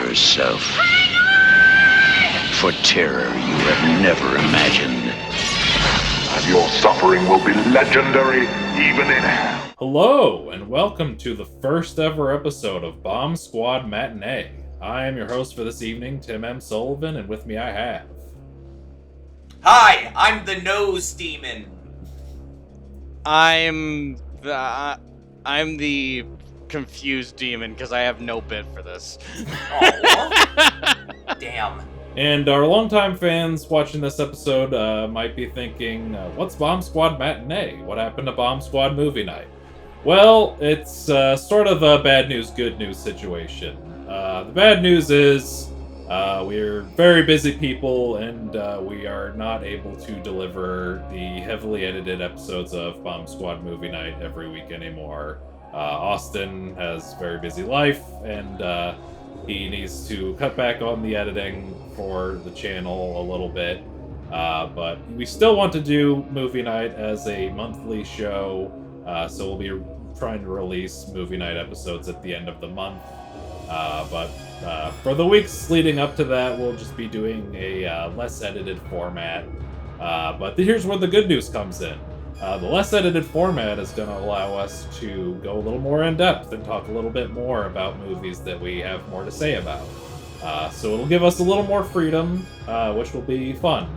yourself for terror you have never imagined. And your suffering will be legendary even in hell. Hello, and welcome to the first ever episode of Bomb Squad Matinee. I am your host for this evening, Tim M. Sullivan, and with me I have... Hi, I'm the Nose Demon. I'm the confused demon because I have no bit for this. Oh, damn. And our longtime fans watching this episode might be thinking, what's Bomb Squad Matinee? What happened to Bomb Squad Movie Night? Well, it's sort of a bad news, good news situation. The bad news is we're very busy people and we are not able to deliver the heavily edited episodes of Bomb Squad Movie Night every week anymore. Austin has a very busy life and he needs to cut back on the editing for the channel a little bit. But we still want to do Movie Night as a monthly show, so we'll be trying to release Movie Night episodes at the end of the month. But for the weeks leading up to that, we'll just be doing a less edited format. But here's where the good news comes in. The less edited format is going to allow us to go a little more in depth and talk a little bit more about movies that we have more to say about. So it'll give us a little more freedom, which will be fun.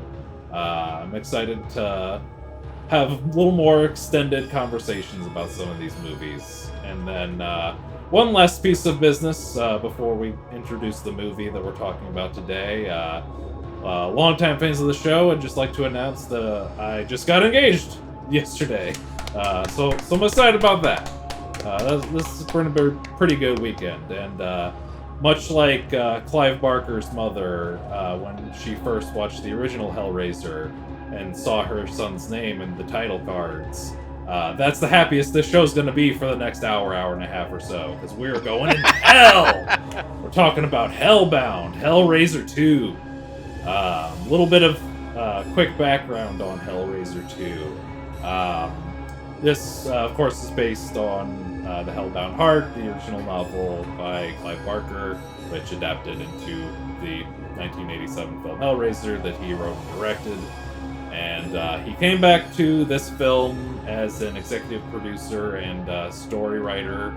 I'm excited to have a little more extended conversations about some of these movies. And then one last piece of business before we introduce the movie that we're talking about today. Longtime fans of the show, I'd just like to announce that I just got engaged yesterday. So I'm excited about that. This is going to be a pretty good weekend. And much like Clive Barker's mother, when she first watched the original Hellraiser and saw her son's name in the title cards, that's the happiest this show's going to be for the next hour and a half or so, because we're going into hell! We're talking about Hellbound, Hellraiser II. A little bit of quick background on Hellraiser II. This, of course, is based on the Hellbound Heart, the original novel by Clive Barker, which adapted into the 1987 film Hellraiser that he wrote and directed. And he came back to this film as an executive producer and story writer.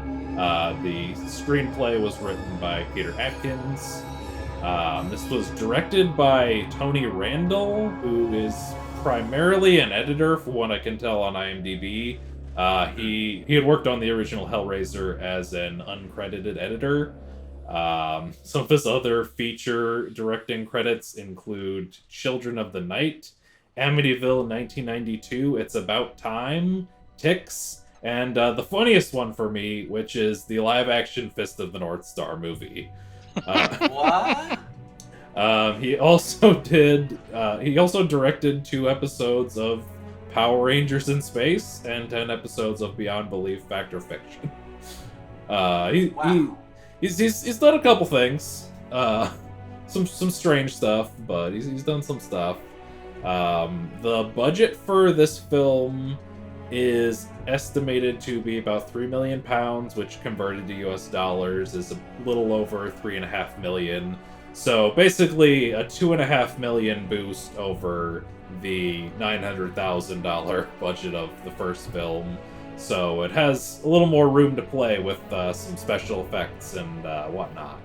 The screenplay was written by Peter Atkins. This was directed by Tony Randall, who is primarily an editor, from what I can tell on IMDb. He had worked on the original Hellraiser as an uncredited editor. Some of his other feature directing credits include Children of the Night, Amityville 1992, It's About Time, Ticks, and the funniest one for me, which is the live-action Fist of the North Star movie. What? He also directed 2 episodes of Power Rangers in Space and 10 episodes of Beyond Belief Fact or Fiction. He's done a couple things. Some strange stuff, but he's done some stuff. The budget for this film is estimated to be about £3 million, which converted to US dollars is a little over $3.5 million. So basically a $2.5 million boost over the $900,000 budget of the first film. So it has a little more room to play with some special effects and whatnot.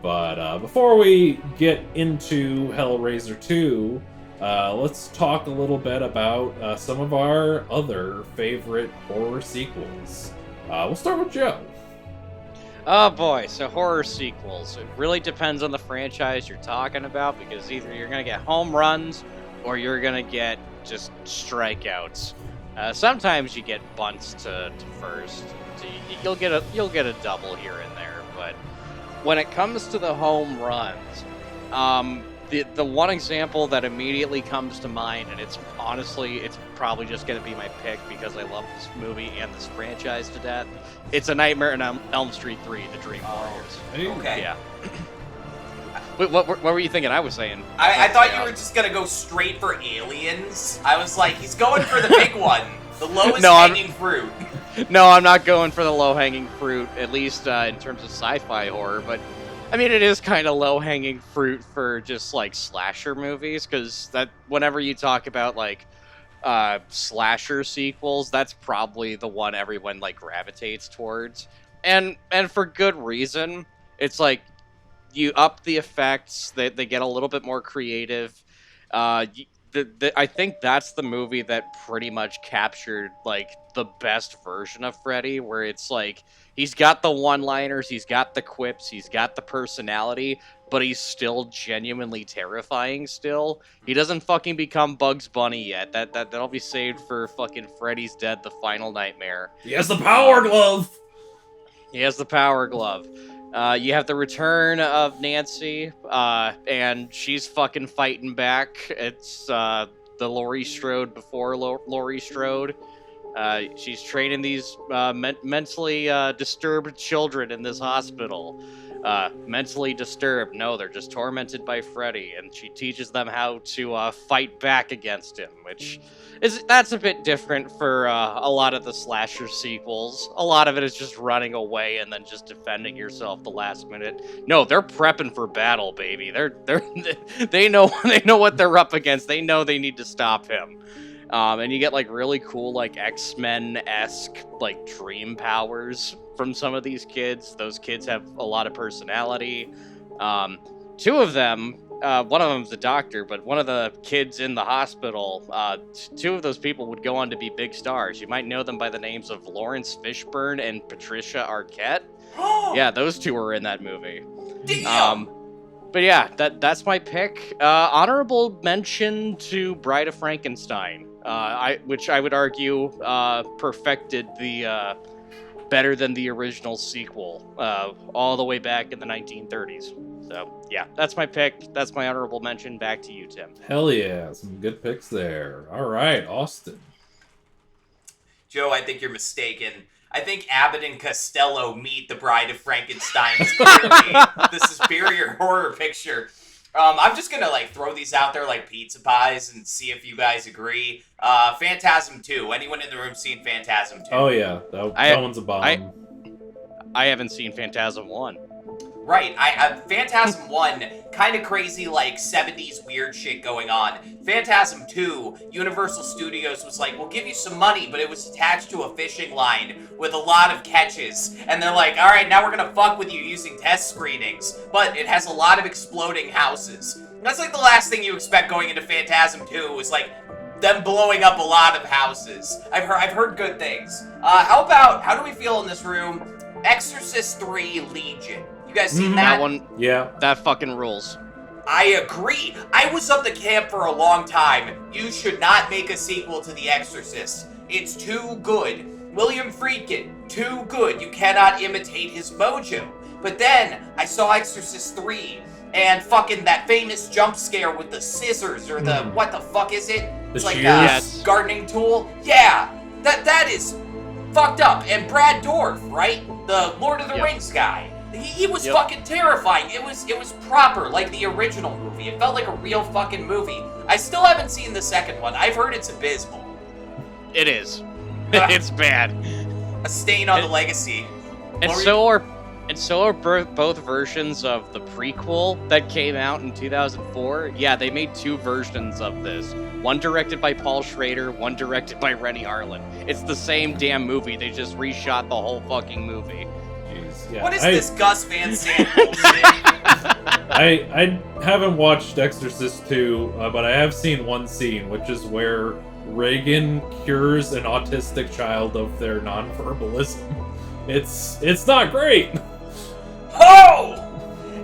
But before we get into Hellraiser 2, let's talk a little bit about some of our other favorite horror sequels. We'll start with Joe. Oh boy, so horror sequels. It really depends on the franchise you're talking about, because either you're going to get home runs or you're going to get just strikeouts. Sometimes you get bunts to first. So you'll get a double here and there, but when it comes to the home runs, the one example that immediately comes to mind, and it's probably just going to be my pick because I love this movie and this franchise to death. It's A Nightmare on Elm Street 3, The Dream Warriors. Okay. Yeah. Wait, what were you thinking I was saying? I thought you were just gonna go straight for aliens. I was like, he's going for the big one. The lowest hanging fruit. No, I'm not going for the low-hanging fruit, at least in terms of sci-fi horror, but I mean, it is kind of low-hanging fruit for just, like, slasher movies, because that whenever you talk about, like, slasher sequels, that's probably the one everyone, like, gravitates towards. And for good reason. It's like, you up the effects, they get a little bit more creative. I think that's the movie that pretty much captured, like, the best version of Freddy, where it's like, he's got the one-liners, he's got the quips, he's got the personality, but he's still genuinely terrifying still. He doesn't fucking become Bugs Bunny yet. That'll be saved for fucking Freddy's Dead, the Final Nightmare. He has the power glove! He has the power glove. You have the return of Nancy, and she's fucking fighting back. It's the Laurie Strode before Laurie Strode. She's training these mentally disturbed children in this hospital. Mentally disturbed. No, they're just tormented by Freddy, and she teaches them how to fight back against him, which that's a bit different for a lot of the slasher sequels. A lot of it is just running away and then just defending yourself the last minute. No, they're prepping for battle, baby. They know what they're up against. They know they need to stop him. And you get like really cool like X-Men-esque like dream powers from some of these kids. Those kids have a lot of personality. Two of them, one of them's a doctor, but one of the kids in the hospital, two of those people would go on to be big stars. You might know them by the names of Lawrence Fishburne and Patricia Arquette. Yeah, those two were in that movie. Damn! But yeah, that's my pick. Honorable mention to Bride of Frankenstein, which I would argue perfected the better than the original sequel, all the way back in the 1930s. So yeah, that's my pick. That's my honorable mention. Back to you, Tim. Hell yeah, some good picks there. All right, Austin. Joe, I think you're mistaken. I think Abbott and Costello meet the Bride of Frankenstein as clearly the superior horror picture. I'm just gonna like throw these out there like pizza pies and see if you guys agree. Phantasm 2. Anyone in the room seen Phantasm 2? Oh yeah, that one's a bomb. I haven't seen Phantasm 1. Right, I Phantasm 1, kind of crazy, like, 70s weird shit going on. Phantasm 2, Universal Studios was like, we'll give you some money, but it was attached to a fishing line with a lot of catches. And they're like, alright, now we're gonna fuck with you using test screenings. But it has a lot of exploding houses. That's like the last thing you expect going into Phantasm 2, is like, them blowing up a lot of houses. I've heard good things. How do we feel in this room? Exorcist 3 Legion. You guys seen that? That one, yeah. That fucking rules. I agree. I was of the camp for a long time. You should not make a sequel to The Exorcist. It's too good. William Friedkin, too good. You cannot imitate his mojo. But then, I saw Exorcist 3, and fucking that famous jump scare with the scissors, or the, what the fuck is it? It's like a gardening tool. Yeah, that is fucked up. And Brad Dourif, right? The Lord of the Rings guy. He was fucking terrifying. It was proper, like the original movie. It felt like a real fucking movie. I still haven't seen the second one. I've heard it's abysmal. It is. It's bad. A stain on the legacy. And so are both versions of the prequel that came out in 2004. Yeah, they made two versions of this. One directed by Paul Schrader, one directed by Rennie Harlan. It's the same damn movie. They just reshot the whole fucking movie. Yeah, what is this Gus Van Sant bullshit? I haven't watched Exorcist 2, but I have seen one scene, which is where Reagan cures an autistic child of their nonverbalism. It's not great. Oh!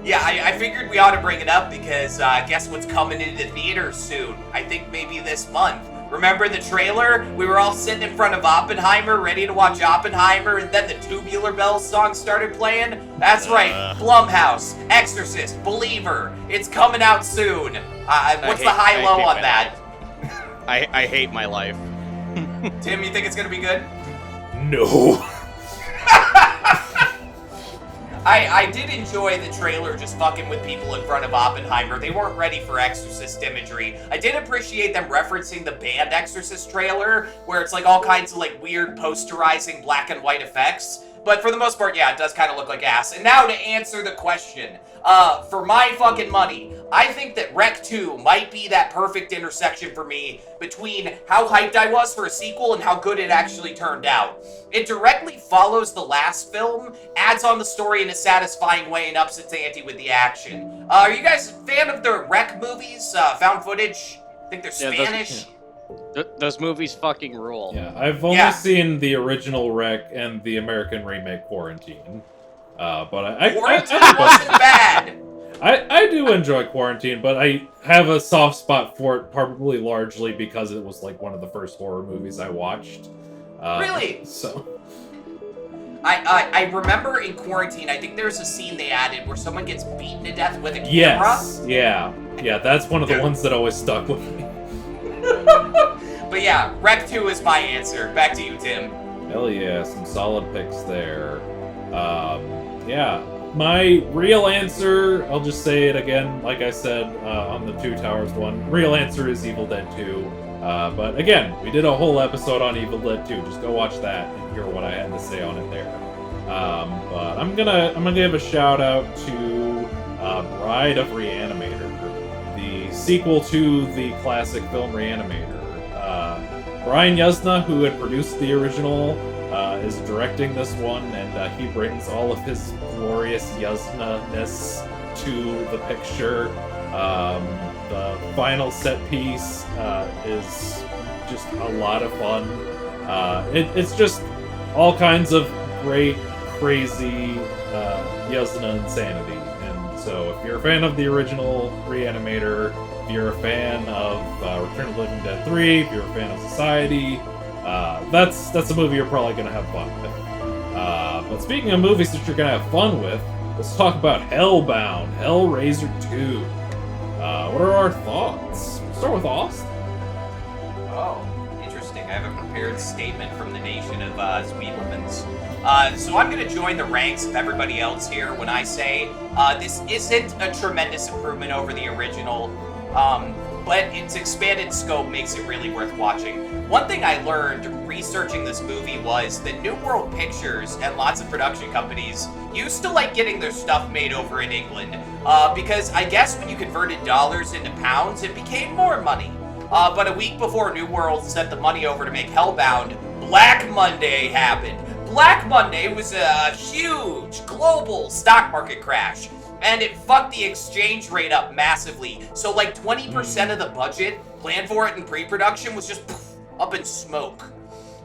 Yeah, I figured we ought to bring it up because guess what's coming into theaters soon? I think maybe this month. Remember the trailer? We were all sitting in front of Oppenheimer, ready to watch Oppenheimer, and then the Tubular Bells song started playing? That's right, Blumhouse, Exorcist, Believer. It's coming out soon. What's the high-low on that? I hate my life. Tim, you think it's gonna be good? No. I did enjoy the trailer just fucking with people in front of Oppenheimer. They weren't ready for Exorcist imagery. I did appreciate them referencing the band Exorcist trailer, where it's like all kinds of like weird posterizing black and white effects. But for the most part, yeah, it does kind of look like ass. And now to answer the question, For my fucking money, I think that Rec 2 might be that perfect intersection for me between how hyped I was for a sequel and how good it actually turned out. It directly follows the last film, adds on the story in a satisfying way, and ups its ante with the action. Are you guys a fan of the Rec movies? Found footage? I think they're Spanish. Those movies fucking rule. Yeah, I've only seen the original Rec and the American remake Quarantine. But Quarantine wasn't bad. I do enjoy Quarantine, but I have a soft spot for it, probably largely because it was like one of the first horror movies I watched. Really? So. I remember in Quarantine, I think there's a scene they added where someone gets beaten to death with a camera. Yes, yeah, that's one of the ones that always stuck with me. But yeah, Rec 2 is my answer. Back to you, Tim. Hell yeah, some solid picks there. Yeah, my real answer, I'll just say it again, like I said on the Two Towers one, real answer is Evil Dead 2. But again, we did a whole episode on Evil Dead 2. Just go watch that and hear what I had to say on it there. But I'm gonna give a shout out to Bride of Reanimator, the sequel to the classic film Reanimator. Brian Yuzna, who had produced the original, is directing this one, and he brings all of his glorious Yuzna-ness to the picture. The final set piece is just a lot of fun. It's just all kinds of great, crazy Yuzna insanity. And so if you're a fan of the original Reanimator, if you're a fan of Return of the Living Dead 3, if you're a fan of Society, that's a movie you're probably going to have fun with. But speaking of movies that you're going to have fun with, let's talk about Hellbound, Hellraiser II. What are our thoughts? We'll start with Austin. Oh, interesting. I have a prepared statement from the nation of Sweetlemans. So I'm going to join the ranks of everybody else here when I say this isn't a tremendous improvement over the original, but its expanded scope makes it really worth watching. One thing I learned researching this movie was that New World Pictures and lots of production companies used to like getting their stuff made over in England, because I guess when you converted dollars into pounds, it became more money. But a week before New World sent the money over to make Hellbound, Black Monday happened. Black Monday was a huge global stock market crash, and it fucked the exchange rate up massively. So like 20% of the budget planned for it in pre-production was just up in smoke.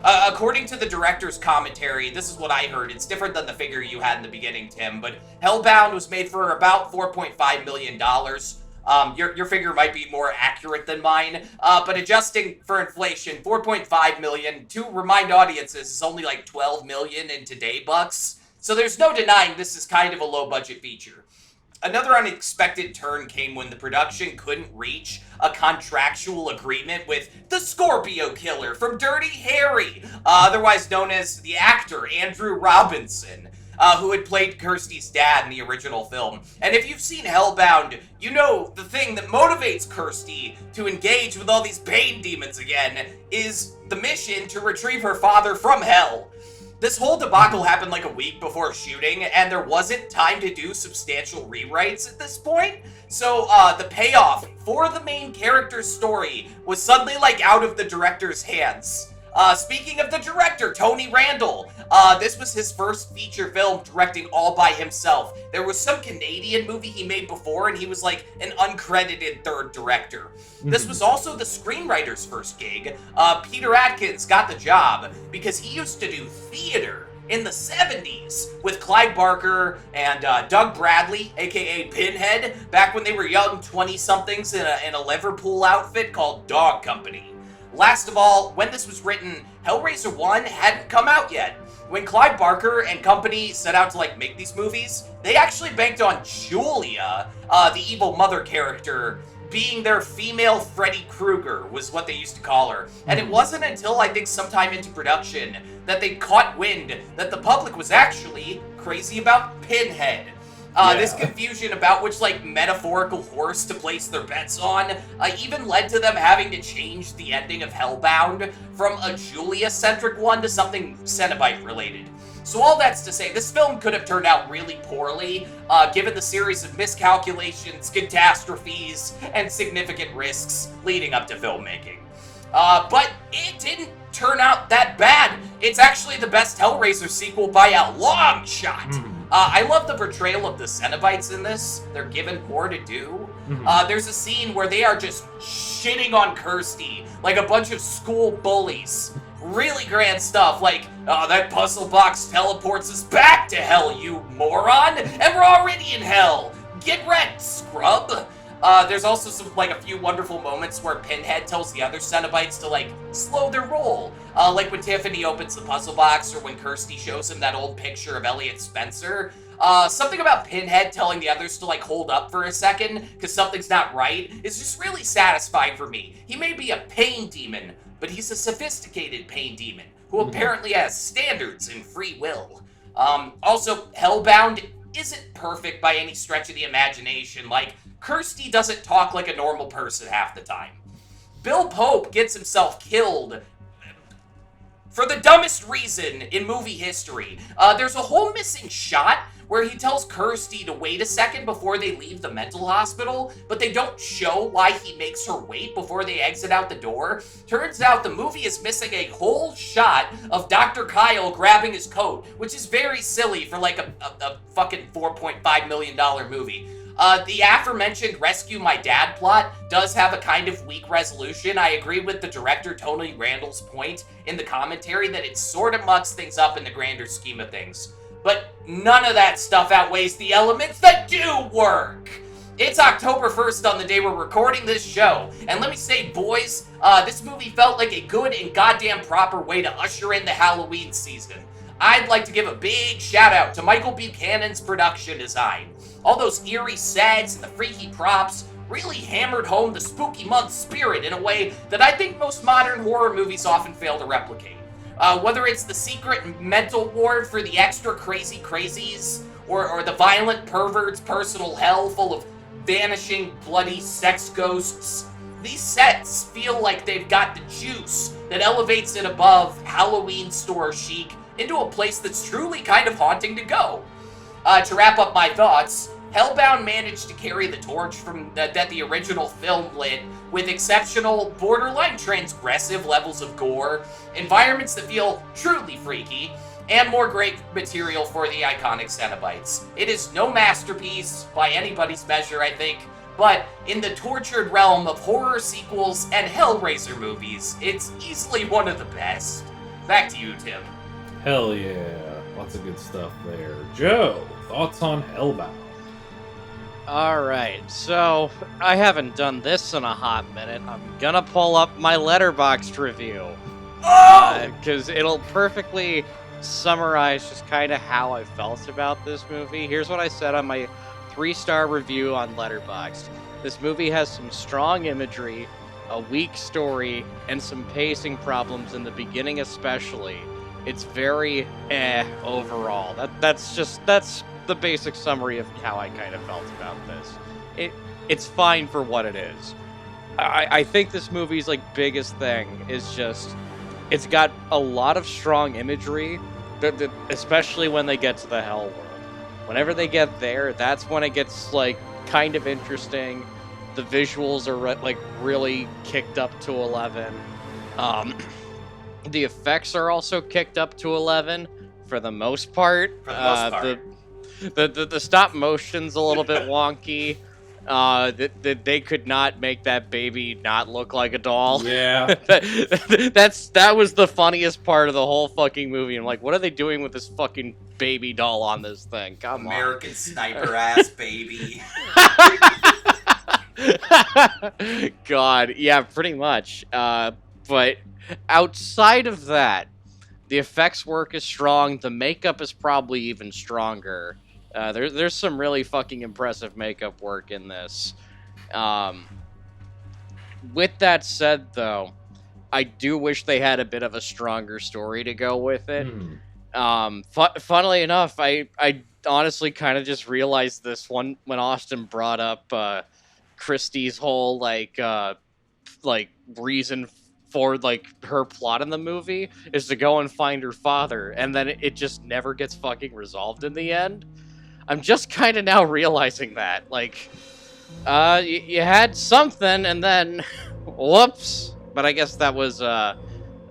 According to the director's commentary, this is what I heard. It's different than the figure you had in the beginning, Tim, but Hellbound was made for about $4.5 million. Your figure might be more accurate than mine, but adjusting for inflation, $4.5 million, to remind audiences, is only like $12 million in today bucks. So there's no denying this is kind of a low-budget feature. Another unexpected turn came when the production couldn't reach a contractual agreement with the Scorpio Killer from Dirty Harry, otherwise known as the actor Andrew Robinson, who had played Kirsty's dad in the original film. And if you've seen Hellbound, you know the thing that motivates Kirsty to engage with all these pain demons again is the mission to retrieve her father from hell. This whole debacle happened like a week before shooting, and there wasn't time to do substantial rewrites at this point. So the payoff for the main character's story was suddenly like out of the director's hands. Speaking of the director, Tony Randall, this was his first feature film directing all by himself. There was some Canadian movie he made before, and he was like an uncredited third director. This was also the screenwriter's first gig. Peter Atkins got the job because he used to do theater in the 70s with Clyde Barker and Doug Bradley, aka Pinhead, back when they were young 20-somethings in a Liverpool outfit called Dog Company. Last of all, when this was written, Hellraiser 1 hadn't come out yet. When Clyde Barker and company set out to make these movies, they actually banked on Julia, the evil mother character, being their female Freddy Krueger, was what they used to call her. And it wasn't until I think sometime into production that they caught wind that the public was actually crazy about Pinhead. This confusion about which, like, metaphorical horse to place their bets on even led to them having to change the ending of Hellbound from a Julia-centric one to something Cenobite-related. So all that's to say, this film could have turned out really poorly, given the series of miscalculations, catastrophes, and significant risks leading up to filmmaking. But it didn't turn out that bad. It's actually the best Hellraiser sequel by a long shot. I love the portrayal of the Cenobites in this. They're given more to do. There's a scene where they are just shitting on Kirsty like a bunch of school bullies. Really grand stuff, like, oh, that puzzle box teleports us back to hell, you moron! And we're already in hell! Get wrecked, scrub! There's also a few wonderful moments where Pinhead tells the other Cenobites to, like, slow their roll. Like when Tiffany opens the puzzle box, or when Kirsty shows him that old picture of Elliot Spencer. Something about Pinhead telling the others to, like, hold up for a second, because something's not right, is just really satisfying for me. He may be a pain demon, but he's a sophisticated pain demon, who apparently has standards and free will. Also, Hellbound isn't perfect by any stretch of the imagination. Like, Kirsty doesn't talk like a normal person half the time. Bill Pope gets himself killed for the dumbest reason in movie history. There's a whole missing shot where he tells Kirsty to wait a second before they leave the mental hospital, but they don't show why he makes her wait before they exit out the door. Turns out the movie is missing a whole shot of Dr. Kyle grabbing his coat, which is very silly for, like, a fucking $4.5 million movie. The aforementioned Rescue My Dad plot does have a kind of weak resolution. I agree with the director Tony Randall's point in the commentary that it sort of mucks things up in the grander scheme of things. But none of that stuff outweighs the elements that do work! It's October 1st on the day we're recording this show, and let me say, boys, this movie felt like a good and goddamn proper way to usher in the Halloween season. I'd like to give a big shout out to Michael Buchanan's production design. All those eerie sets and the freaky props really hammered home the spooky month spirit in a way that I think most modern horror movies often fail to replicate. Whether it's the secret mental ward for the extra crazy crazies, or the violent pervert's personal hell full of vanishing bloody sex ghosts, these sets feel like they've got the juice that elevates it above Halloween store chic into a place that's truly kind of haunting to go. To wrap up my thoughts, Hellbound managed to carry the torch from that the original film lit, with exceptional, borderline transgressive levels of gore, environments that feel truly freaky, and more great material for the iconic Cenobites. It is no masterpiece by anybody's measure, I think, but in the tortured realm of horror sequels and Hellraiser movies, it's easily one of the best. Back to you, Tim. Hell yeah. Lots of good stuff there. Joe, thoughts on Hellbound? Alright, so I haven't done this in a hot minute. I'm gonna pull up my Letterboxd review. Oh! Because it'll perfectly summarize just kind of how I felt about this movie. Here's what I said on my 3-star review on Letterboxd. This movie has some strong imagery, a weak story, and some pacing problems in the beginning especially. It's very overall. That's the basic summary of how I kind of felt about this. It's fine for what it is. I think this movie's like biggest thing is just it's got a lot of strong imagery, especially when they get to the Hell World. Whenever they get there, that's when it gets like kind of interesting. The visuals are like really kicked up to 11. The effects are also kicked up to 11 for the most part. For the most part. The stop motion's a little bit wonky. They could not make that baby not look like a doll. Yeah. that was the funniest part of the whole fucking movie. I'm like, what are they doing with this fucking baby doll on this thing? Come American Sniper ass baby. God, yeah, pretty much. But outside of that, the effects work is strong. The makeup is probably even stronger. There's some really fucking impressive makeup work in this. With that said, though, I do wish they had a bit of a stronger story to go with it. Funnily enough, I honestly kind of just realized this one when Austin brought up Christie's whole like reason for like her plot in the movie is to go and find her father, and then it just never gets fucking resolved in the end. I'm just kind of now realizing that, like, you had something, and then, whoops. But I guess that was a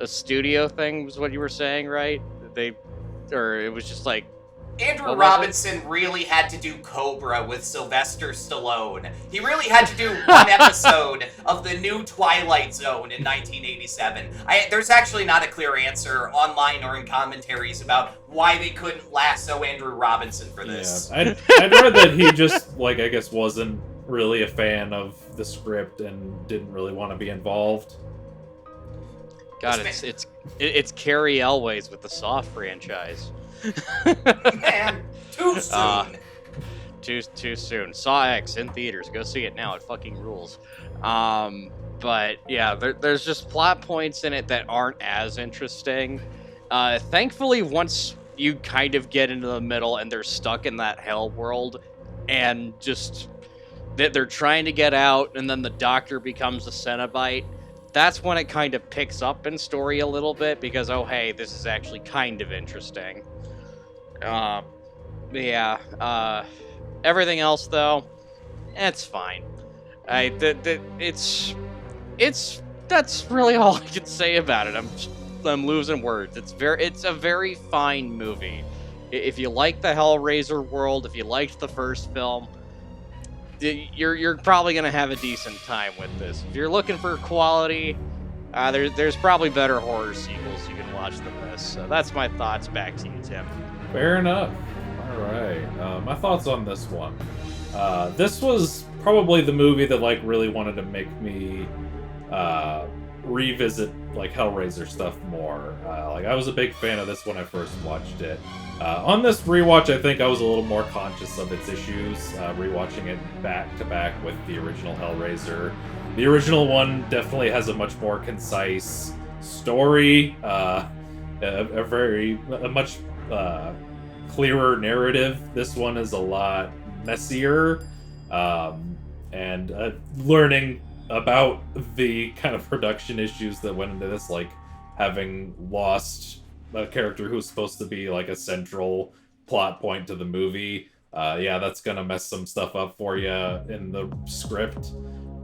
studio thing, was what you were saying, right? Or it was just like, Andrew what was it? Robinson really had to do Cobra with Sylvester Stallone. He really had to do one episode of the new Twilight Zone in 1987. There's actually not a clear answer online or in commentaries about why they couldn't lasso Andrew Robinson for this. Yeah, I'd read that he just, like, I guess wasn't really a fan of the script and didn't really want to be involved. God, it's Carrie Elways with the Saw franchise. Man, too soon. Too soon. Saw X in theaters. Go see it now. It fucking rules. But yeah, there's just plot points in it that aren't as interesting. Thankfully, once you kind of get into the middle and they're stuck in that hell world, and just they're trying to get out, and then the doctor becomes a Cenobite. That's when it kind of picks up in story a little bit, because, oh, hey, this is actually kind of interesting. Everything else, though, it's fine. That's really all I can say about it. I'm losing words. It's a very fine movie. If you like the Hellraiser world, if you liked the first film, you're probably gonna have a decent time with this. If you're looking for quality, there's probably better horror sequels you can watch than this. So that's my thoughts. Back to you, Tim. Fair enough. All right. My thoughts on this one. This was probably the movie that like really wanted to make me revisit like Hellraiser stuff more. Like I was a big fan of this when I first watched it. On this rewatch, I think I was a little more conscious of its issues, rewatching it back to back with the original Hellraiser. The original one definitely has a much more concise story, a much clearer narrative. This one is a lot messier, and learning about the kind of production issues that went into this, like having lost a character who's supposed to be like a central plot point to the movie. That's gonna mess some stuff up for you in the script.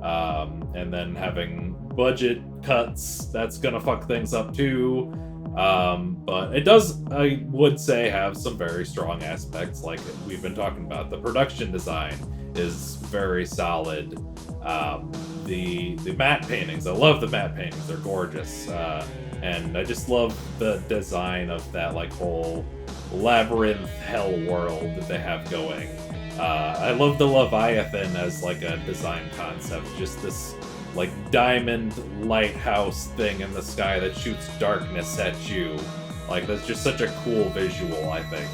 And then having budget cuts, that's gonna fuck things up too. But it does, I would say, have some very strong aspects, like we've been talking about. The production design is very solid. The matte paintings, I love the matte paintings, they're gorgeous. And I just love the design of that like whole labyrinth hell world that they have going. I love the Leviathan as like a design concept, just this like diamond lighthouse thing in the sky that shoots darkness at you. Like that's just such a cool visual, I think.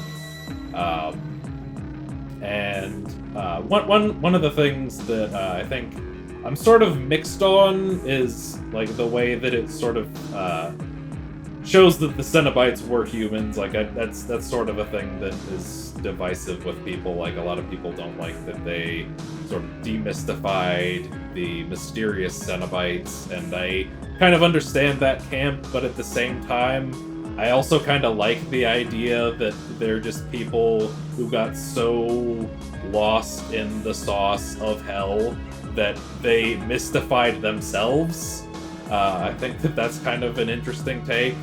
One of the things that I think I'm sort of mixed on is like the way that it sort of shows that the Cenobites were humans. Like that's sort of a thing that is divisive with people. Like a lot of people don't like that they sort of demystified the mysterious Cenobites, and I kind of understand that camp, but at the same time, I also kind of like the idea that they're just people who got so lost in the sauce of hell that they mystified themselves. I think that that's kind of an interesting take.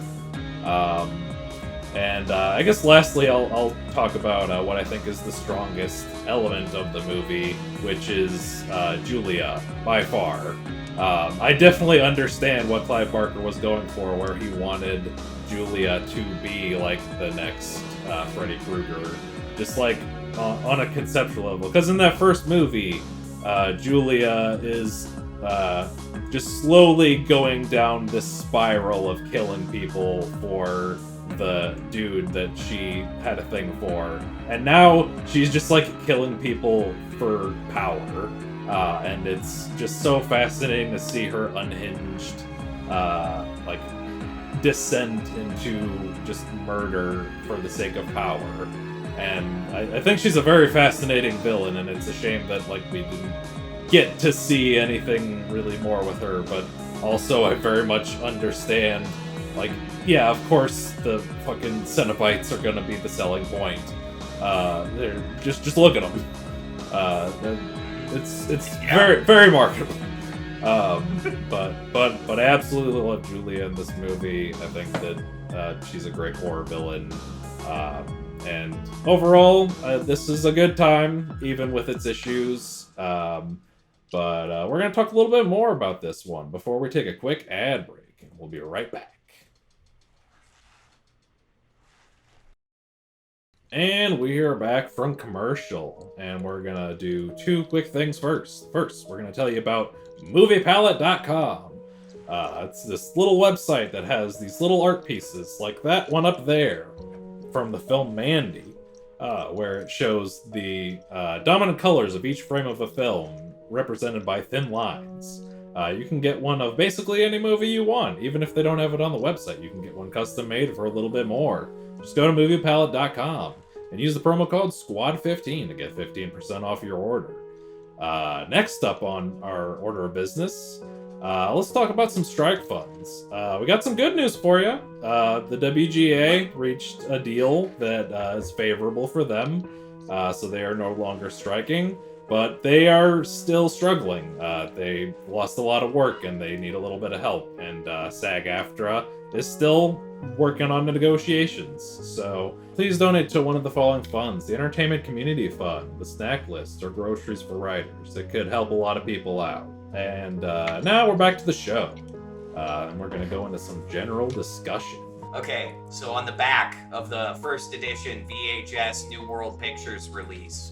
I guess lastly, I'll talk about what I think is the strongest element of the movie, which is Julia, by far. I definitely understand what Clive Barker was going for, where he wanted Julia to be like the next Freddy Krueger, just like on a conceptual level. Because in that first movie, Julia is just slowly going down this spiral of killing people for the dude that she had a thing for, and now she's just like killing people for power, and it's just so fascinating to see her unhinged like descend into just murder for the sake of power. And I think she's a very fascinating villain, and it's a shame that like we didn't get to see anything really more with her, but also I very much understand, like, yeah, of course the fucking Cenobites are gonna be the selling point. They're just look at them. It's very, very marketable. But I absolutely love Julia in this movie. I think that she's a great horror villain. And overall, this is a good time, even with its issues. But we're going to talk a little bit more about this one before we take a quick ad break. And we'll be right back. And we are back from commercial, and we're gonna do two quick things first. First, we're gonna tell you about MoviePalette.com. It's this little website that has these little art pieces, like that one up there, from the film Mandy, where it shows the dominant colors of each frame of a film, represented by thin lines. You can get one of basically any movie you want, even if they don't have it on the website. You can get one custom made for a little bit more. Just go to MoviePalette.com and use the promo code SQUAD15 to get 15% off your order. Next up on our order of business, let's talk about some strike funds. We got some good news for you. The WGA reached a deal that is favorable for them, so they are no longer striking, but they are still struggling. They lost a lot of work and they need a little bit of help, and SAG-AFTRA is still working on the negotiations. So please donate to one of the following funds: the Entertainment Community Fund, the Snack List, or Groceries for Writers. It could help a lot of people out. And now we're back to the show. And we're going to go into some general discussion. Okay, so on the back of the first edition VHS New World Pictures release,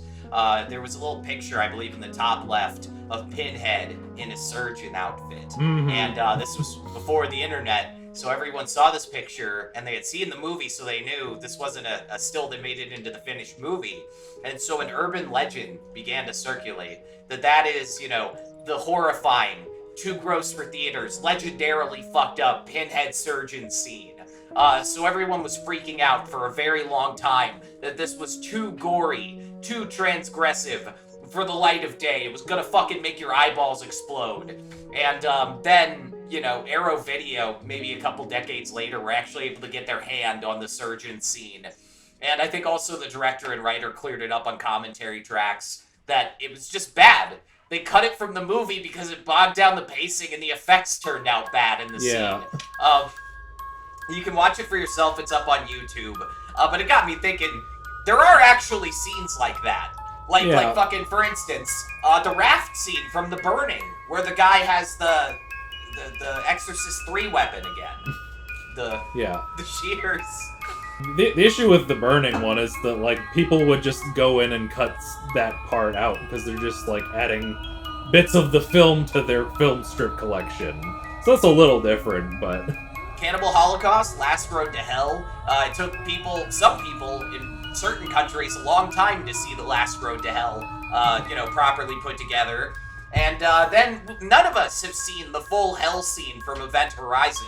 there was a little picture, I believe in the top left, of Pinhead in a surgeon outfit. Mm-hmm. And this was before the internet, so everyone saw this picture, and they had seen the movie, so they knew this wasn't a still that made it into the finished movie. And so an urban legend began to circulate that is, you know, the horrifying, too gross for theaters, legendarily fucked up Pinhead surgeon scene. So everyone was freaking out for a very long time that this was too gory, too transgressive for the light of day. It was gonna fucking make your eyeballs explode. And then, you know, Arrow Video, maybe a couple decades later, were actually able to get their hand on the surgeon scene. And I think also the director and writer cleared it up on commentary tracks that it was just bad. They cut it from the movie because it bogged down the pacing and the effects turned out bad in the scene. You can watch it for yourself. It's up on YouTube. But it got me thinking, there are actually scenes like that. Like fucking, for instance, the raft scene from The Burning, where the guy has the Exorcist 3 weapon again. The shears. The issue with The Burning one is that, like, people would just go in and cut that part out because they're just, like, adding bits of the film to their film strip collection. So that's a little different, but... Cannibal Holocaust, Last Road to Hell. It took some people in certain countries a long time to see the Last Road to Hell, you know, properly put together. And then none of us have seen the full hell scene from Event Horizon.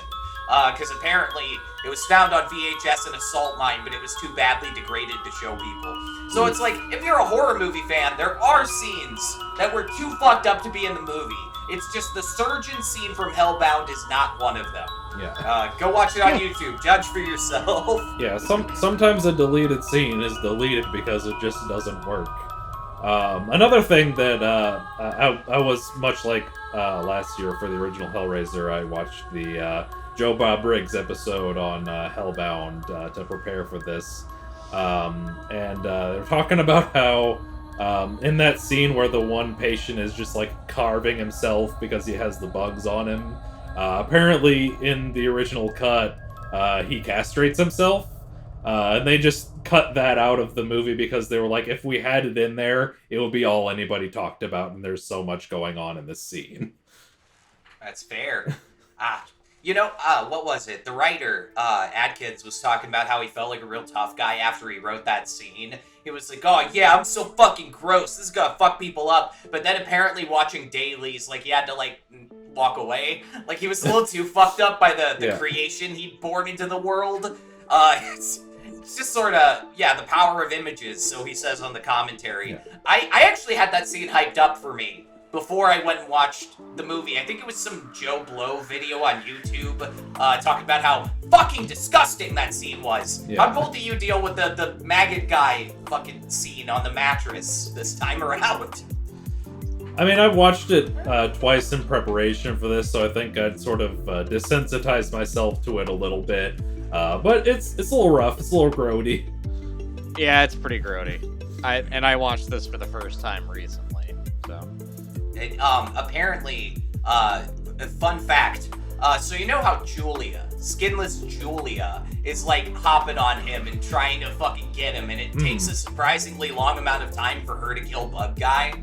Because apparently it was found on VHS in a salt mine, but it was too badly degraded to show people. So it's like, if you're a horror movie fan, there are scenes that were too fucked up to be in the movie. It's just the surgeon scene from Hellbound is not one of them. Yeah. Go watch it on YouTube. Judge for yourself. Yeah, sometimes a deleted scene is deleted because it just doesn't work. Another thing that I was much like last year for the original Hellraiser, I watched the Joe Bob Briggs episode on Hellbound to prepare for this. And they're talking about how in that scene where the one patient is just like carving himself because he has the bugs on him, apparently in the original cut, he castrates himself. And they just cut that out of the movie because they were like, if we had it in there, it would be all anybody talked about, and there's so much going on in this scene. That's fair. You know, what was it? The writer, Adkins, was talking about how he felt like a real tough guy after he wrote that scene. He was like, oh yeah, I'm so fucking gross, this is gonna fuck people up. But then apparently watching dailies, like, he had to, like, walk away. Like, he was a little too fucked up by the creation he'd born into the world. It's just sort of, the power of images, so he says on the commentary. Yeah. I actually had that scene hyped up for me before I went and watched the movie. I think it was some Joe Blow video on YouTube talking about how fucking disgusting that scene was. Yeah. How both of you deal with the maggot guy fucking scene on the mattress this time around? I mean, I've watched it twice in preparation for this, so I think I'd sort of desensitized myself to it a little bit. But it's a little rough. It's a little grody. Yeah, it's pretty grody. I watched this for the first time recently, so... Apparently, fun fact, so you know how Julia, Skinless Julia, is like hopping on him and trying to fucking get him, and it takes a surprisingly long amount of time for her to kill Bug Guy?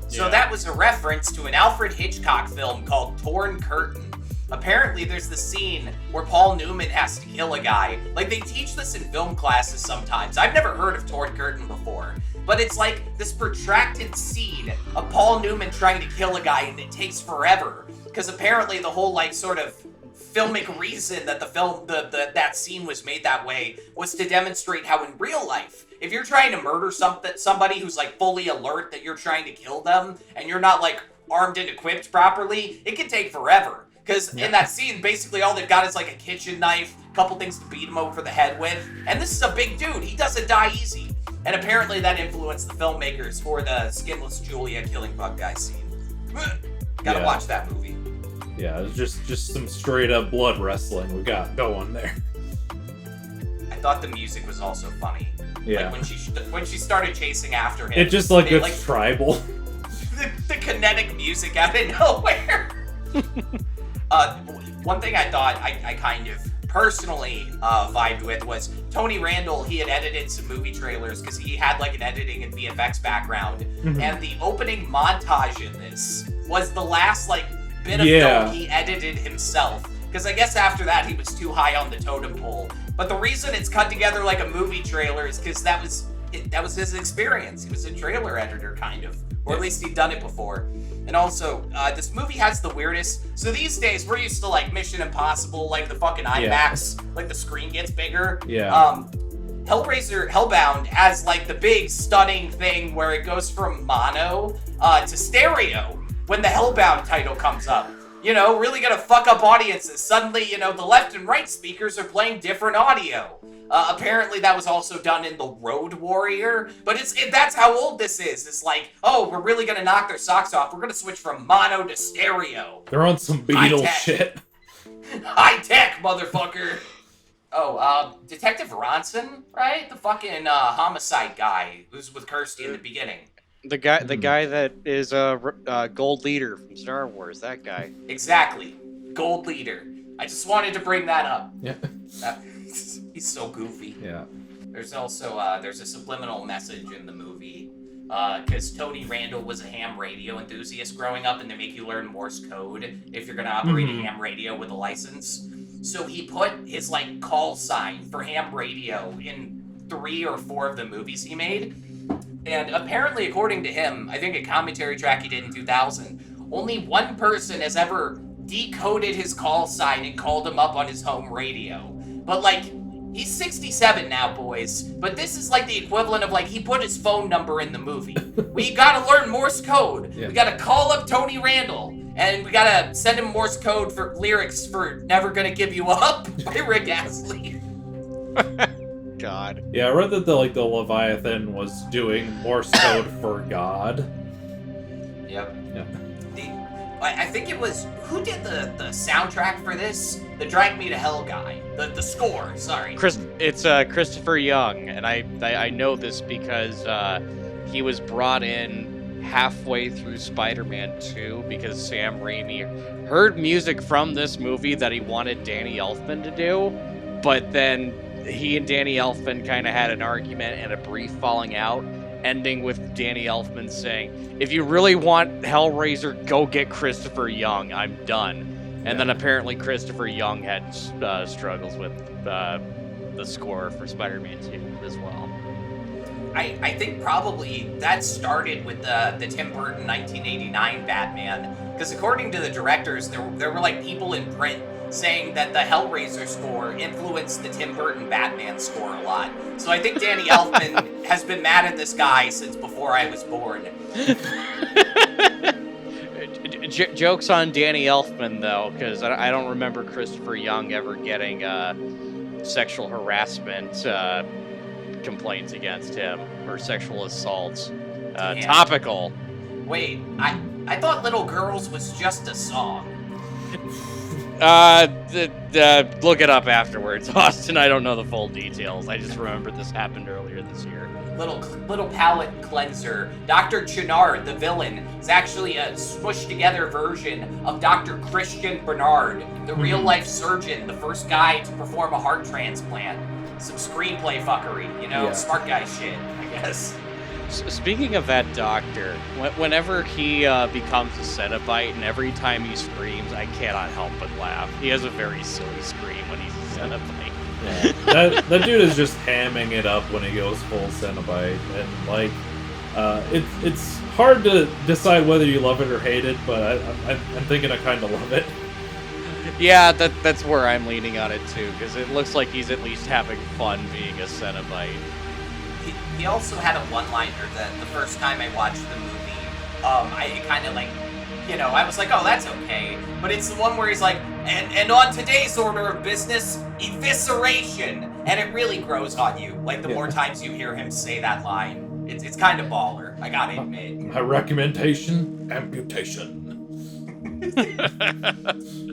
So that was a reference to an Alfred Hitchcock film called Torn Curtain. Apparently, there's the scene where Paul Newman has to kill a guy. Like, they teach this in film classes sometimes. I've never heard of Torn Curtain before. But it's like this protracted scene of Paul Newman trying to kill a guy, and it takes forever. Because apparently the whole, like, sort of filmic reason that that scene was made that way was to demonstrate how in real life, if you're trying to murder somebody who's, like, fully alert that you're trying to kill them, and you're not, like, armed and equipped properly, it can take forever. Because in that scene, basically all they've got is like a kitchen knife, a couple things to beat him over the head with, and this is a big dude. He doesn't die easy. And apparently that influenced the filmmakers for the Skinless Julia killing Bug Guy scene. Gotta watch that movie. Yeah, it's just some straight up blood wrestling we got going there. I thought the music was also funny. Yeah. Like when she started chasing after him. It just like it's tribal. The kinetic music out of nowhere. One thing I thought I kind of personally vibed with was Tony Randall. He had edited some movie trailers because he had like an editing and VFX background, and the opening montage in this was the last like bit of film he edited himself. Because I guess after that he was too high on the totem pole. But the reason it's cut together like a movie trailer is because that was his experience. He was a trailer editor kind of, or at least he'd done it before. And also, this movie has the weirdest... So these days, we're used to, like, Mission Impossible, like, the fucking IMAX, like, the screen gets bigger. Hellbound has, like, the big, stunning thing where it goes from mono to stereo when the Hellbound title comes up. You know, really gonna fuck up audiences. Suddenly, you know, the left and right speakers are playing different audio. Apparently that was also done in The Road Warrior, but that's how old this is. It's like, oh, we're really gonna knock their socks off. We're gonna switch from mono to stereo. They're on some Beatles shit. High tech, motherfucker. Oh, Detective Ronson, right? The fucking homicide guy who's with Kirsty in the beginning. The guy that is Gold Leader from Star Wars, that guy. Exactly. Gold Leader. I just wanted to bring that up. Yeah. He's so goofy. Yeah. There's also there's a subliminal message in the movie because Tony Randall was a ham radio enthusiast growing up, and they make you learn Morse code if you're gonna operate a ham radio with a license. So he put his like call sign for ham radio in 3 or 4 of the movies he made, and apparently, according to him, I think a commentary track he did in 2000, only one person has ever decoded his call sign and called him up on his home radio. But, like, he's 67 now, boys. But this is, like, the equivalent of, like, he put his phone number in the movie. We gotta learn Morse code. Yeah. We gotta call up Tony Randall. And we gotta send him Morse code for lyrics for Never Gonna Give You Up by Rick Astley. God. Yeah, I read that the Leviathan was doing Morse code for God. Yep. Yeah. I think it was... Who did the soundtrack for this? The Drag Me to Hell guy. The score, sorry. It's Christopher Young, and I know this because he was brought in halfway through Spider-Man 2 because Sam Raimi heard music from this movie that he wanted Danny Elfman to do, but then he and Danny Elfman kind of had an argument and a brief falling out, ending with Danny Elfman saying, "If you really want Hellraiser, go get Christopher Young. I'm done." And then apparently Christopher Young had struggles with the score for Spider-Man 2 as well. I think probably that started with the Tim Burton 1989 Batman, because according to the directors, there were like people in print saying that the Hellraiser score influenced the Tim Burton Batman score a lot. So I think Danny Elfman has been mad at this guy since before I was born. Jokes on Danny Elfman, though, because I don't remember Christopher Young ever getting sexual harassment complaints against him or sexual assaults. Topical. Wait, I thought Little Girls was just a song. Look it up afterwards, Austin. I don't know the full details. I just remember this happened earlier this year. Little palate cleanser. Dr. Channard, the villain, is actually a smushed together version of Dr. Christian Bernard, the real life surgeon, the first guy to perform a heart transplant. Some screenplay fuckery, smart guy shit, I guess. Speaking of that doctor, whenever he becomes a Cenobite and every time he screams, I cannot help but laugh. He has a very silly scream when he's a Cenobite. Yeah. that dude is just hamming it up when he goes full Cenobite, and like, it's hard to decide whether you love it or hate it, but I'm thinking I kind of love it. Yeah, that's where I'm leaning on it too, because it looks like he's at least having fun being a Cenobite. He also had a one-liner that the first time I watched the movie, I kind of like, I was like, oh, that's okay. But it's the one where he's like, and on today's order of business, evisceration. And it really grows on you. Like, the more times you hear him say that line, it's kind of baller, I gotta admit. My recommendation, amputation.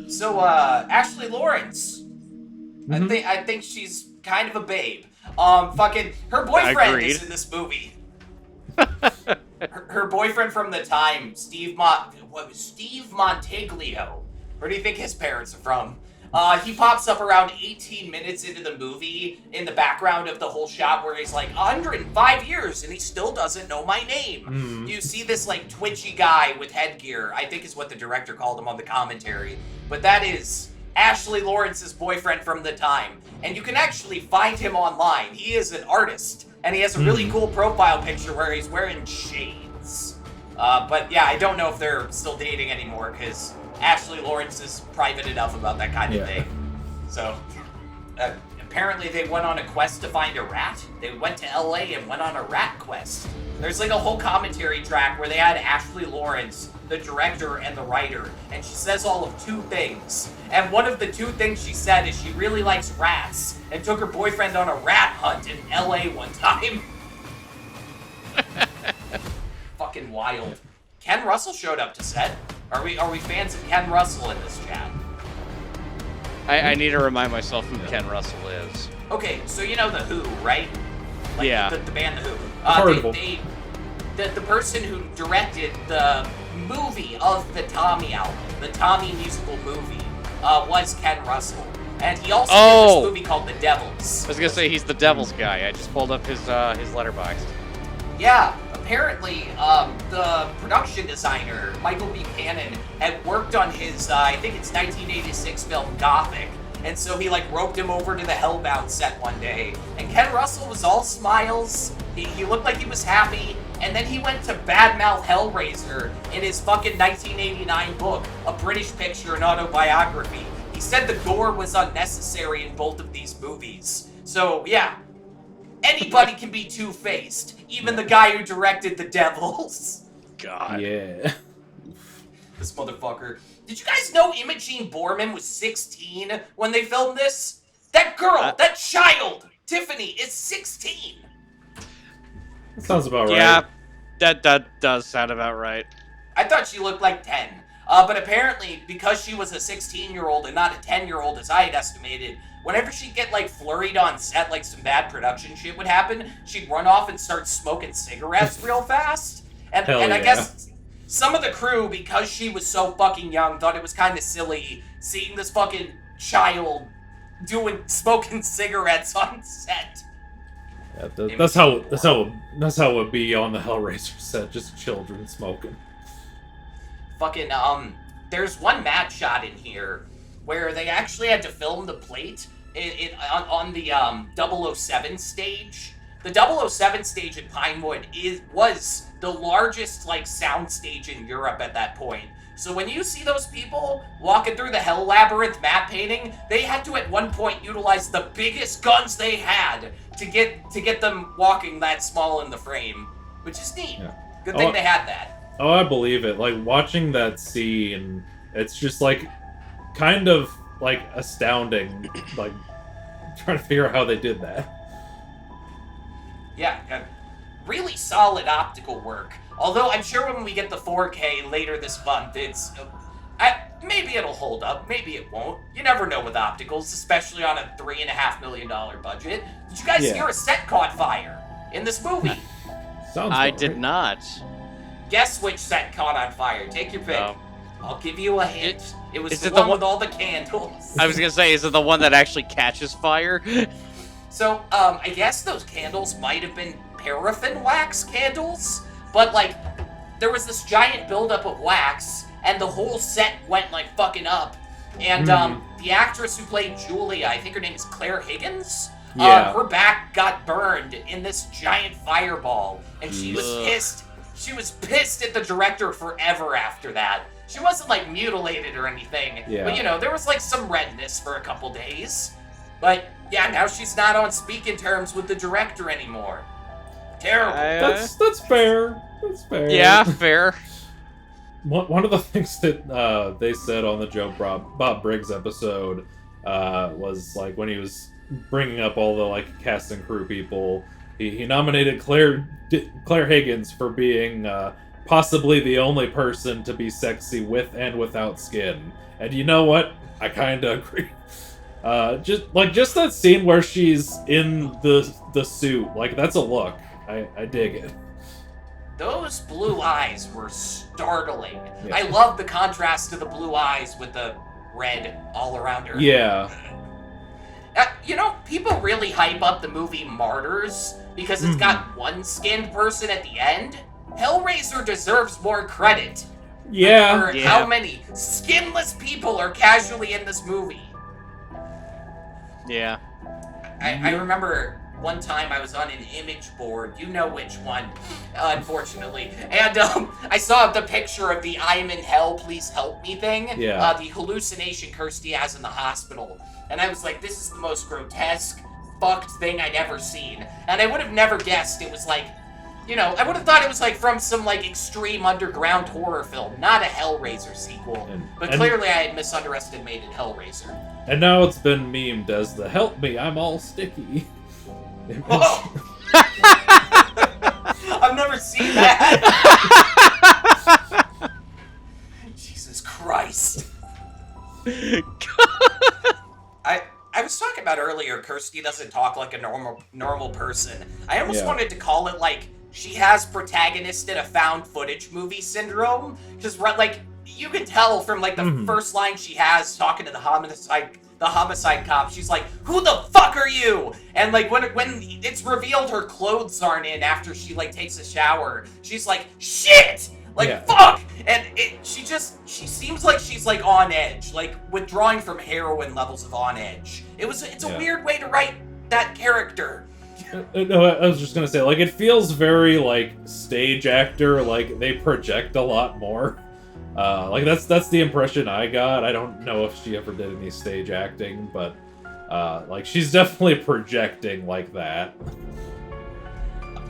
So, Ashley Lawrence. Mm-hmm. I think she's kind of a babe. Her boyfriend is in this movie. her boyfriend from the time, Steve Montaglio. Where do you think his parents are from? He pops up around 18 minutes into the movie in the background of the whole shot where he's like, 105 years and he still doesn't know my name. You see this like twitchy guy with headgear, I think is what the director called him on the commentary. But that is Ashley Lawrence's boyfriend from the time. And you can actually find him online. He is an artist, and he has a really cool profile picture where he's wearing shades. But yeah, I don't know if they're still dating anymore, because Ashley Lawrence is private enough about that kind of thing. So, apparently they went on a quest to find a rat. They went to LA and went on a rat quest. There's like a whole commentary track where they had Ashley Lawrence, the director and the writer, and she says all of two things. And one of the two things she said is she really likes rats and took her boyfriend on a rat hunt in LA one time. Fucking wild. Ken Russell showed up to set. Are we fans of Ken Russell in this chat? I need to remind myself who Ken Russell is. Okay, so you know The Who, right? Like yeah. The band The Who. The person who directed the movie of the Tommy album, the Tommy musical movie, was Ken Russell. And he also did this movie called The Devils. I was gonna say he's the Devils guy. I just pulled up his letterbox. Yeah, apparently the production designer, Michael Buchanan, had worked on his, I think it's 1986 film Gothic. And so he like roped him over to the Hellbound set one day. And Ken Russell was all smiles. He looked like he was happy. And then he went to badmouth Hellraiser in his fucking 1989 book, a British picture and autobiography. He said the gore was unnecessary in both of these movies. So, yeah. Anybody can be two-faced. Even the guy who directed The Devils. God. Yeah. This motherfucker. Did you guys know Imogene Borman was 16 when they filmed this? That girl, that child, Tiffany, is 16. That sounds about right. Yeah, that does sound about right. I thought she looked like 10. But apparently, because she was a 16-year-old and not a 10-year-old as I had estimated, whenever she'd get, like, flurried on set, like some bad production shit would happen, she'd run off and start smoking cigarettes real fast. And I guess some of the crew, because she was so fucking young, thought it was kind of silly seeing this fucking child smoking cigarettes on set. Yeah, that's how it would be on the Hellraiser set, just children smoking. Fucking, there's one map shot in here where they actually had to film the plate on the 007 stage the 007 stage in Pinewood was the largest, like, sound stage in Europe at that point. So when you see those people walking through the Hell Labyrinth map painting, they had to at one point utilize the biggest guns they had to get them walking that small in the frame, which is neat. Yeah. Good thing they had that. Oh, I believe it. Like, watching that scene, it's just, like, kind of, like, astounding, like, trying to figure out how they did that. Yeah, really solid optical work. Although I'm sure when we get the 4K later this month, it's... maybe it'll hold up, maybe it won't. You never know with opticals, especially on a $3.5 million budget. Did you guys hear a set caught fire in this movie? I did not. Guess which set caught on fire. Take your pick. Oh. I'll give you a hint. It was the the one one- with all the candles. I was gonna say, is it the one that actually catches fire? So, I guess those candles might have been paraffin wax candles, but, like, there was this giant buildup of wax, and the whole set went, like, fucking up. And, the actress who played Julia, I think her name is Claire Higgins, her back got burned in this giant fireball, and she was pissed. She was pissed at the director forever after that. She wasn't, like, mutilated or anything, but, you know, there was, like, some redness for a couple days. But, yeah, now she's not on speaking terms with the director anymore. Terrible. That's fair. That's fair. Yeah, fair. One of the things that they said on the Joe Bob Briggs episode was, like, when he was bringing up all the, like, cast and crew people, he nominated Claire Higgins for being possibly the only person to be sexy with and without skin. And you know what? I kind of agree. Just that scene where she's in the suit, like, that's a look. I dig it. Those blue eyes were startling. Yeah. I love the contrast to the blue eyes with the red all around her. Yeah. You know, people really hype up the movie Martyrs because it's got one skinned person at the end. Hellraiser deserves more credit. Yeah. For how many skinless people are casually in this movie. Yeah. I remember one time I was on an image board, you know which one, unfortunately, and I saw the picture of the I'm in hell, please help me thing, the hallucination Kirsty has in the hospital, and I was like, this is the most grotesque, fucked thing I'd ever seen, and I would have never guessed it was like, you know, I would have thought it was like from some like extreme underground horror film, not a Hellraiser sequel, but clearly I had misunderestimated Hellraiser. And now it's been memed as the help me, I'm all sticky. Oh! I've never seen that. Jesus Christ. I was talking about earlier, Kirsty doesn't talk like a normal person. I almost wanted to call it like she has protagonist in a found footage movie syndrome. Because like you can tell from like the first line she has talking to the homicide cop, she's like, who the fuck are you? And like when it's revealed her clothes aren't in after she like takes a shower, she's like, shit! Like fuck! And she seems like she's like on edge, like withdrawing from heroin levels of on edge. It's a weird way to write that character. No, I was just gonna say, like, it feels very like stage actor, like they project a lot more. Like that's the impression I got. I don't know if she ever did any stage acting, but like she's definitely projecting like that.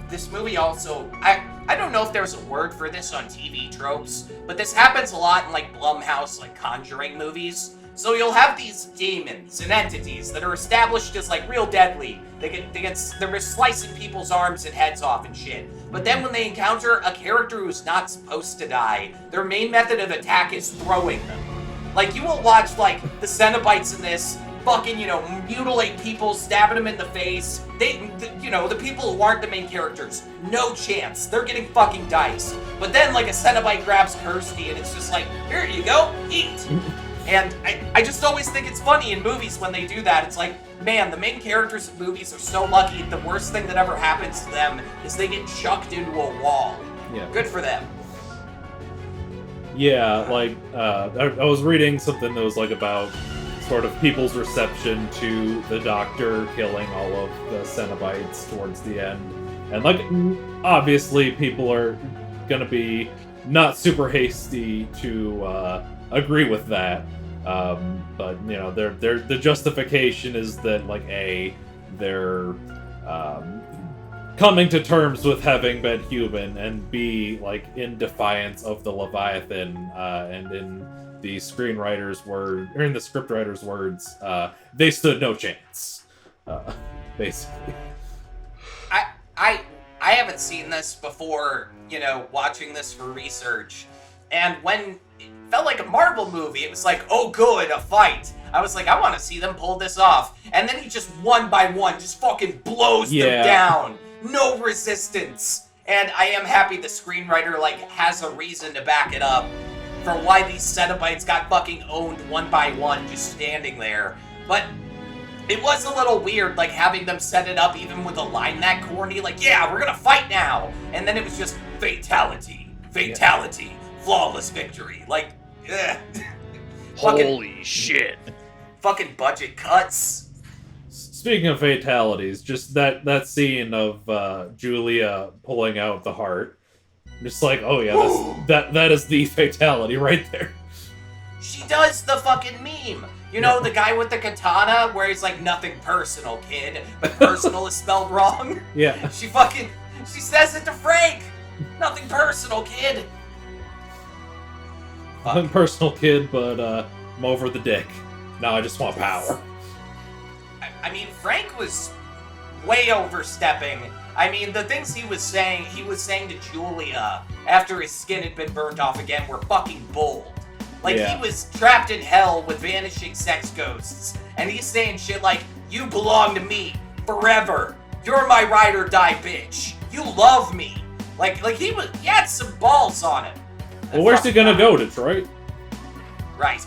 This movie also, I don't know if there's a word for this on TV tropes, but this happens a lot in like Blumhouse, like Conjuring movies. So you'll have these demons and entities that are established as like real deadly. They're slicing people's arms and heads off and shit. But then when they encounter a character who's not supposed to die, their main method of attack is throwing them. Like you will watch like the Cenobites in this fucking, you know, mutilate people, stabbing them in the face. The people who aren't the main characters, no chance. They're getting fucking diced. But then like a Cenobite grabs Kirsty and it's just like, here you go, eat. And I just always think it's funny in movies when they do that. It's like, man, the main characters of movies are so lucky. The worst thing that ever happens to them is they get chucked into a wall. Yeah. Good for them. Yeah, like, I was reading something that was like about sort of people's reception to the Doctor killing all of the Cenobites towards the end. And, like, obviously people are gonna be not super hasty to agree with that. But, you know, the justification is that, like, A, they're coming to terms with having been human, and B, like, in defiance of the Leviathan, and in the screenwriter's word, or in the scriptwriter's words, they stood no chance, basically. I haven't seen this before, you know, watching this for research, and when it felt like a Marvel movie, it was like, oh good, a fight. I was like, I want to see them pull this off. And then he just one by one just fucking blows them down. No resistance. And I am happy the screenwriter, like, has a reason to back it up for why these Cenobites got fucking owned one by one just standing there. But it was a little weird, like, having them set it up even with a line that corny, like, yeah, we're gonna fight now. And then it was just fatality, flawless victory. Like, ugh. Holy shit. Fucking budget cuts. Speaking of fatalities, just that scene of Julia pulling out the heart, just like, oh yeah, that is the fatality right there. She does the fucking meme. You know, the guy with the katana, where he's like, nothing personal, kid, but personal is spelled wrong? Yeah. She says it to Frank. Nothing personal, kid. Nothing personal, kid, but I'm over the dick. Now I just want power. I mean, Frank was way overstepping. I mean, the things he was saying to Julia after his skin had been burnt off again were fucking bold. Like, he was trapped in hell with vanishing sex ghosts, and he's saying shit like, you belong to me forever. You're my ride or die bitch. You love me. Like he had some balls on him. Well, where's he gonna go, Detroit? Right.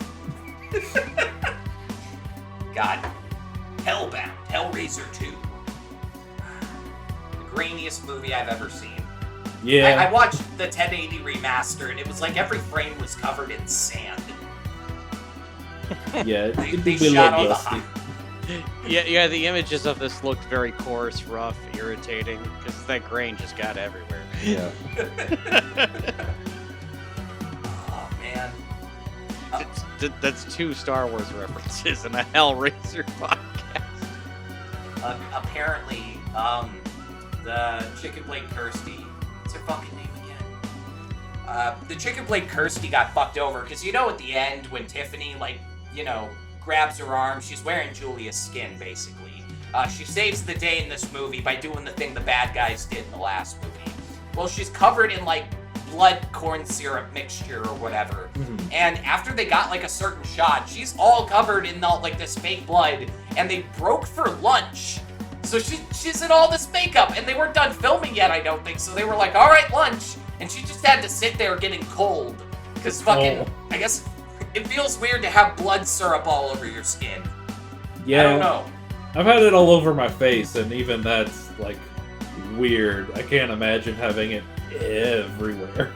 God. Hellbound. Hellraiser II. The grainiest movie I've ever seen. Yeah. I watched the 1080 remaster, and it was like every frame was covered in sand. Yeah, they shot on the high. Yeah, the images of this looked very coarse, rough, irritating, because that grain just got everywhere. Yeah. Oh, man. That's 2 Star Wars references in a Hellraiser podcast. Apparently, the Chicken Blade Kirsty, what's her fucking name again? The Chicken Blade Kirsty got fucked over, because you know at the end when Tiffany, like, you know, grabs her arm, she's wearing Julia's skin, basically. She saves the day in this movie by doing the thing the bad guys did in the last movie. Well, she's covered in, like, blood corn syrup mixture or whatever. Mm-hmm. And after they got, like, a certain shot, she's all covered in, like, this fake blood, and they broke for lunch. So she's in all this makeup, and they weren't done filming yet, I don't think, so they were like, all right, lunch. And she just had to sit there getting cold. Because fucking, I guess, it feels weird to have blood syrup all over your skin. Yeah. I don't know. I've had it all over my face, and even that's, like, weird. I can't imagine having it everywhere.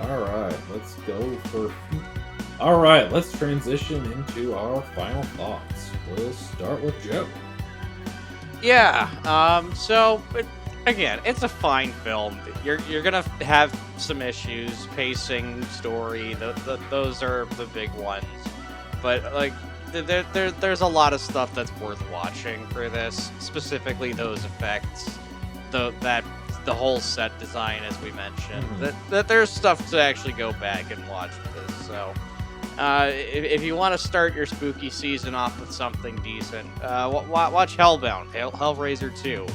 Alright, let's transition into our final thoughts. We'll start with Joe. Yeah, so, again, it's a fine film. You're gonna have some issues, pacing, story, those are the big ones. But, like, there's a lot of stuff that's worth watching for this, specifically those effects, the whole set design, as we mentioned. Mm-hmm. That there's stuff to actually go back and watch with this. So, if you want to start your spooky season off with something decent, watch Hellbound, Hellraiser II,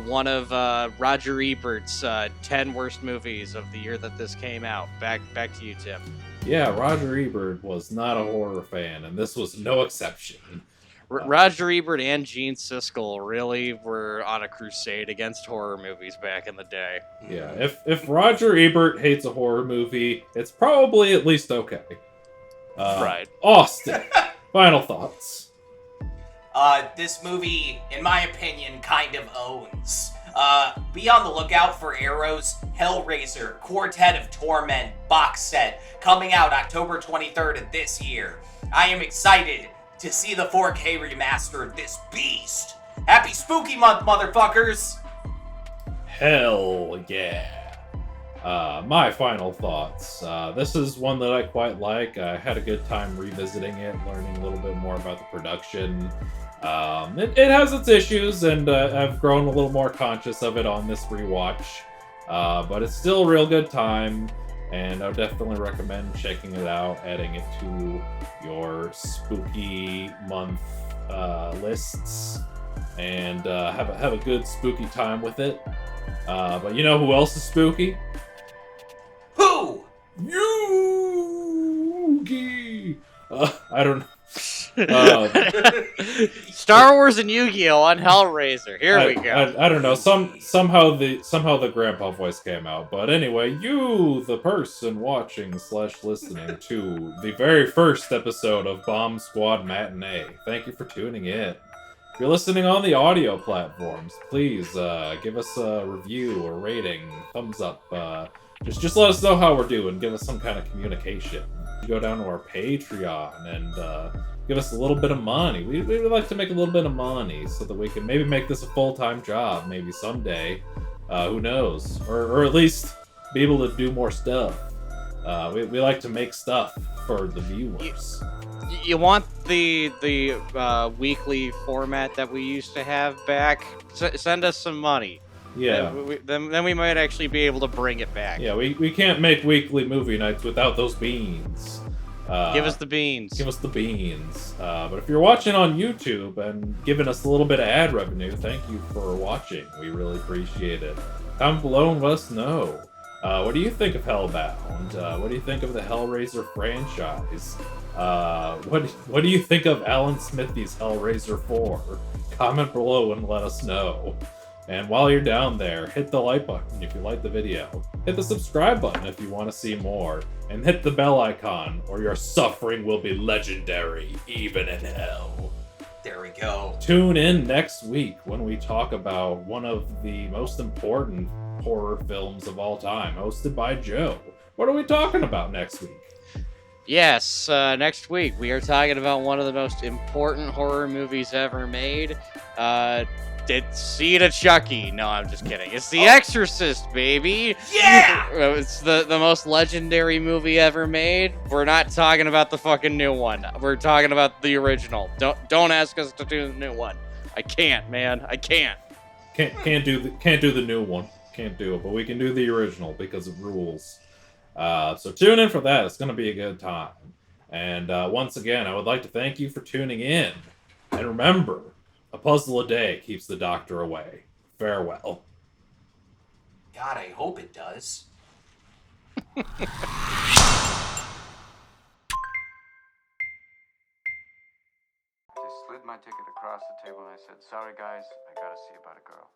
one of Roger Ebert's 10 worst movies of the year that this came out. Back to you, Tim. Yeah, Roger Ebert was not a horror fan, and this was no exception. Roger Ebert and Gene Siskel really were on a crusade against horror movies back in the day. Yeah, if Roger Ebert hates a horror movie, it's probably at least okay. Right. Austin, final thoughts. This movie, in my opinion, kind of owns. Be on the lookout for Arrow's Hellraiser Quartet of Torment box set coming out October 23rd of this year. I am excited to see the 4K remaster of this beast. Happy Spooky Month, motherfuckers! Hell yeah. My final thoughts. This is one that I quite like. I had a good time revisiting it, learning a little bit more about the production. It has its issues, and I've grown a little more conscious of it on this rewatch. But it's still a real good time, and I would definitely recommend checking it out, adding it to your spooky month lists, and have a good spooky time with it. But you know who else is spooky? Who? Yugi! I don't know. Star Wars and Yu-Gi-Oh! On Hellraiser. Here we go. I don't know. Somehow the grandpa voice came out. But anyway, you, the person watching / listening to the very first episode of Bomb Squad Matinee, thank you for tuning in. If you're listening on the audio platforms, please give us a review or rating, thumbs up. Just let us know how we're doing. Give us some kind of communication. Go down to our Patreon and give us a little bit of money. We would like to make a little bit of money so that we can maybe make this a full-time job, maybe someday. Who knows? Or at least be able to do more stuff. We like to make stuff for the viewers. You want the weekly format that we used to have back? Send us some money. Yeah. Then we might actually be able to bring it back. Yeah, we can't make weekly movie nights without those beans. Give us the beans. Give us the beans. But if you're watching on YouTube and giving us a little bit of ad revenue, thank you for watching. We really appreciate it. Comment below and let us know. What do you think of Hellbound? What do you think of the Hellraiser franchise? What do you think of Alan Smithy's Hellraiser 4? Comment below and let us know. And while you're down there, hit the like button if you like the video. Hit the subscribe button if you want to see more. And hit the bell icon, or your suffering will be legendary, even in hell. There we go. Tune in next week when we talk about one of the most important horror films of all time, hosted by Joe. What are we talking about next week? Yes, next week we are talking about one of the most important horror movies ever made. It's Seed of Chucky. No, I'm just kidding. It's The Exorcist, baby. Yeah! It's the most legendary movie ever made. We're not talking about the fucking new one. We're talking about the original. Don't ask us to do the new one. I can't, man. I can't. Can't do the new one. Can't do it, but we can do the original because it rules. So tune in for that. It's going to be a good time. And once again, I would like to thank you for tuning in. And remember, a puzzle a day keeps the doctor away. Farewell. God, I hope it does. I slid my ticket across the table and I said, "Sorry guys, I gotta see about a girl."